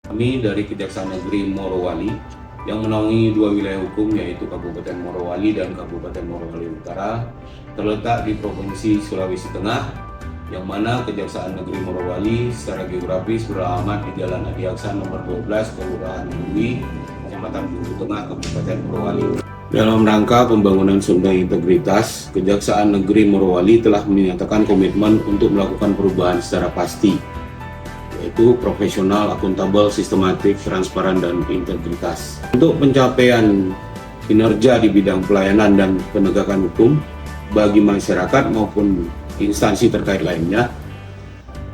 Kami dari Kejaksaan Negeri Morowali yang menaungi dua wilayah hukum yaitu Kabupaten Morowali dan Kabupaten Morowali Utara terletak di Provinsi Sulawesi Tengah, yang mana Kejaksaan Negeri Morowali secara geografis beralamat di Jalan Adi Aksan nomor 12, Kelurahan Bumi, Kecamatan Bulu Tengah, Kabupaten Morowali. Dalam rangka pembangunan sumber integritas, Kejaksaan Negeri Morowali telah menyatakan komitmen untuk melakukan perubahan secara pasti, yaitu profesional, akuntabel, sistematik, transparan, dan integritas. Untuk pencapaian kinerja di bidang pelayanan dan penegakan hukum bagi masyarakat maupun instansi terkait lainnya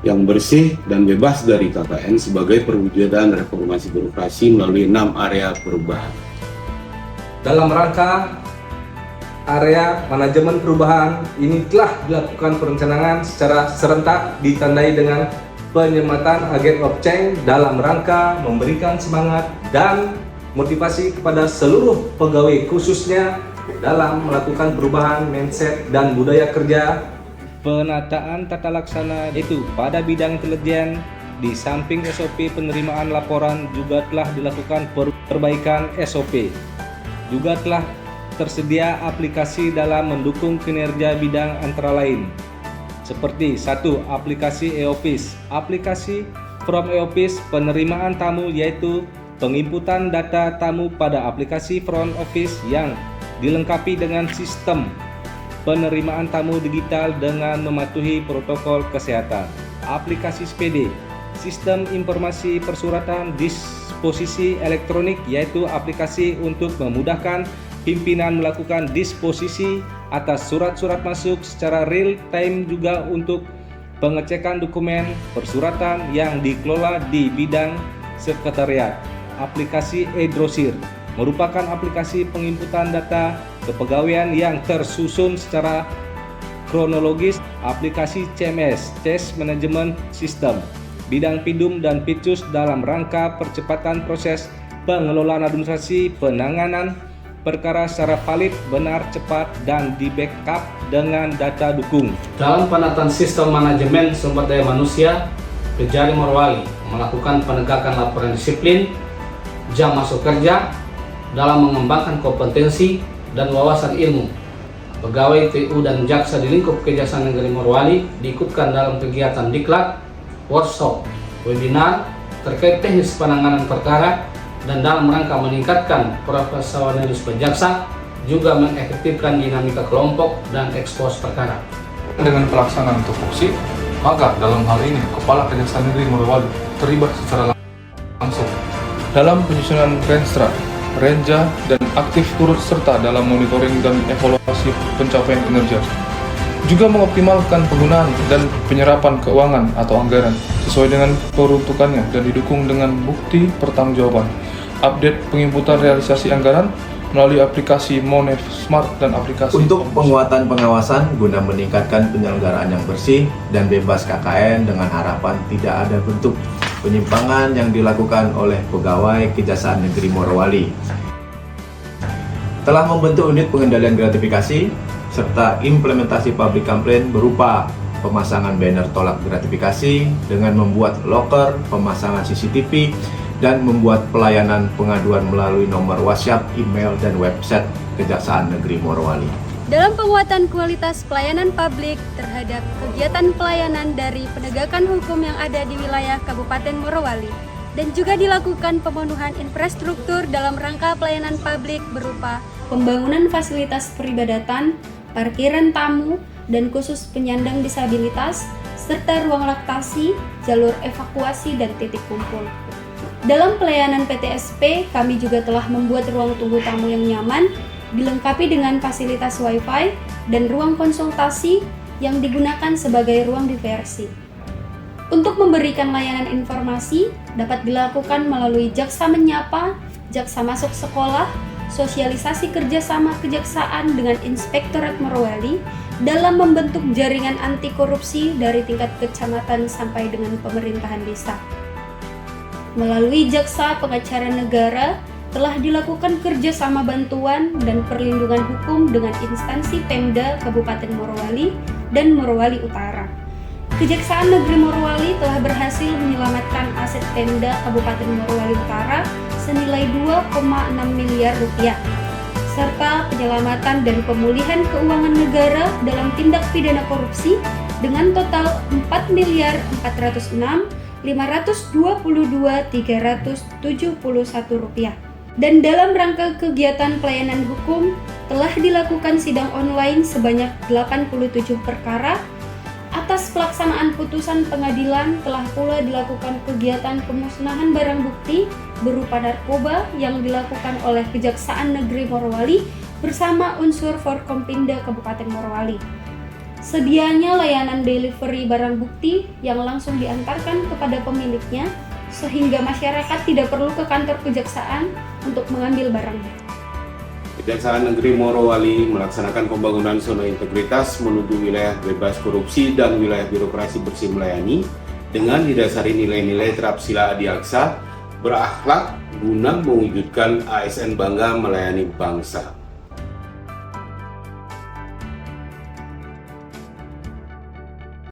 yang bersih dan bebas dari KKN sebagai perwujudan reformasi birokrasi melalui 6 area perubahan. Dalam rangka area manajemen perubahan ini telah dilakukan perencanaan secara serentak ditandai dengan penyematan agent of change dalam rangka memberikan semangat dan motivasi kepada seluruh pegawai khususnya dalam melakukan perubahan mindset dan budaya kerja. Penataan tata laksana itu pada bidang intelijen di samping SOP penerimaan laporan juga telah dilakukan perbaikan SOP. Juga telah tersedia aplikasi dalam mendukung kinerja bidang antara lain seperti 1. Aplikasi e-office. Aplikasi From e-office penerimaan tamu yaitu penginputan data tamu pada aplikasi front office yang dilengkapi dengan sistem penerimaan tamu digital dengan mematuhi protokol kesehatan. Aplikasi SPD, sistem informasi persuratan disposisi elektronik yaitu aplikasi untuk memudahkan pimpinan melakukan disposisi atas surat-surat masuk secara real time, juga untuk pengecekan dokumen persuratan yang dikelola di bidang sekretariat. Aplikasi e-Drosir merupakan aplikasi penginputan data kepegawaian yang tersusun secara kronologis. Aplikasi CMS, Case Management System, bidang PIDUM dan PICUS dalam rangka percepatan proses pengelolaan administrasi penanganan perkara secara valid, benar, cepat, dan di backup dengan data dukung. Dalam penataan sistem manajemen sumber daya manusia, Kejari Morowali melakukan penegakan laporan disiplin, jam masuk kerja dalam mengembangkan kompetensi dan wawasan ilmu. Pegawai TU dan jaksa di lingkup Kejaksaan Negeri Morowali diikutkan dalam kegiatan diklat, workshop, webinar terkait teknis penanganan perkara, dan dalam rangka meningkatkan profesionalisme jaksa juga mengefektifkan dinamika kelompok dan ekspos perkara. Dengan pelaksanaan tupoksi, maka dalam hal ini Kepala Kejaksaan Negeri Morowali terlibat secara langsung dalam penyusunan Renstra, Renja, dan aktif turut serta dalam monitoring dan evaluasi pencapaian kinerja. Juga mengoptimalkan penggunaan dan penyerapan keuangan atau anggaran sesuai dengan peruntukannya dan didukung dengan bukti pertanggungjawaban. Update penginputan realisasi anggaran melalui aplikasi Monef Smart dan aplikasi untuk penguatan pengawasan guna meningkatkan penyelenggaraan yang bersih dan bebas KKN dengan harapan tidak ada bentuk penyimpangan yang dilakukan oleh pegawai Kejaksaan Negeri Morowali. Telah membentuk unit pengendalian gratifikasi serta implementasi public complaint berupa pemasangan banner tolak gratifikasi dengan membuat loker, pemasangan CCTV, dan membuat pelayanan pengaduan melalui nomor WhatsApp, email, dan website Kejaksaan Negeri Morowali. Dalam penguatan kualitas pelayanan publik terhadap kegiatan pelayanan dari penegakan hukum yang ada di wilayah Kabupaten Morowali, dan juga dilakukan pemenuhan infrastruktur dalam rangka pelayanan publik berupa pembangunan fasilitas peribadatan, parkiran tamu, dan khusus penyandang disabilitas, serta ruang laktasi, jalur evakuasi, dan titik kumpul. Dalam pelayanan PTSP, kami juga telah membuat ruang tunggu tamu yang nyaman, dilengkapi dengan fasilitas Wi-Fi dan ruang konsultasi yang digunakan sebagai ruang diversi. Untuk memberikan layanan informasi, dapat dilakukan melalui Jaksa Menyapa, Jaksa Masuk Sekolah, sosialisasi kerjasama kejaksaan dengan Inspektorat Morowali dalam membentuk jaringan anti korupsi dari tingkat kecamatan sampai dengan pemerintahan desa. Melalui Jaksa Pengacara Negara, telah dilakukan kerjasama bantuan dan perlindungan hukum dengan instansi Pemda Kabupaten Morowali dan Morowali Utara. Kejaksaan Negeri Morowali telah berhasil menyelamatkan aset Pemda Kabupaten Morowali Utara senilai 2,6 miliar rupiah, serta penyelamatan dan pemulihan keuangan negara dalam tindak pidana korupsi dengan total 4.522.371 rupiah. Dan dalam rangka kegiatan pelayanan hukum telah dilakukan sidang online sebanyak 87 perkara. Atas pelaksanaan putusan pengadilan telah pula dilakukan kegiatan pemusnahan barang bukti berupa narkoba yang dilakukan oleh Kejaksaan Negeri Morowali bersama unsur Forkompinda Kabupaten Morowali. Sedianya layanan delivery barang bukti yang langsung diantarkan kepada pemiliknya sehingga masyarakat tidak perlu ke kantor kejaksaan untuk mengambil barang bukti. Kejaksaan Negeri Morowali melaksanakan pembangunan zona integritas menuju wilayah bebas korupsi dan wilayah birokrasi bersih melayani dengan didasari nilai-nilai Trapsila Adiaksa berakhlak guna mewujudkan ASN bangga melayani bangsa.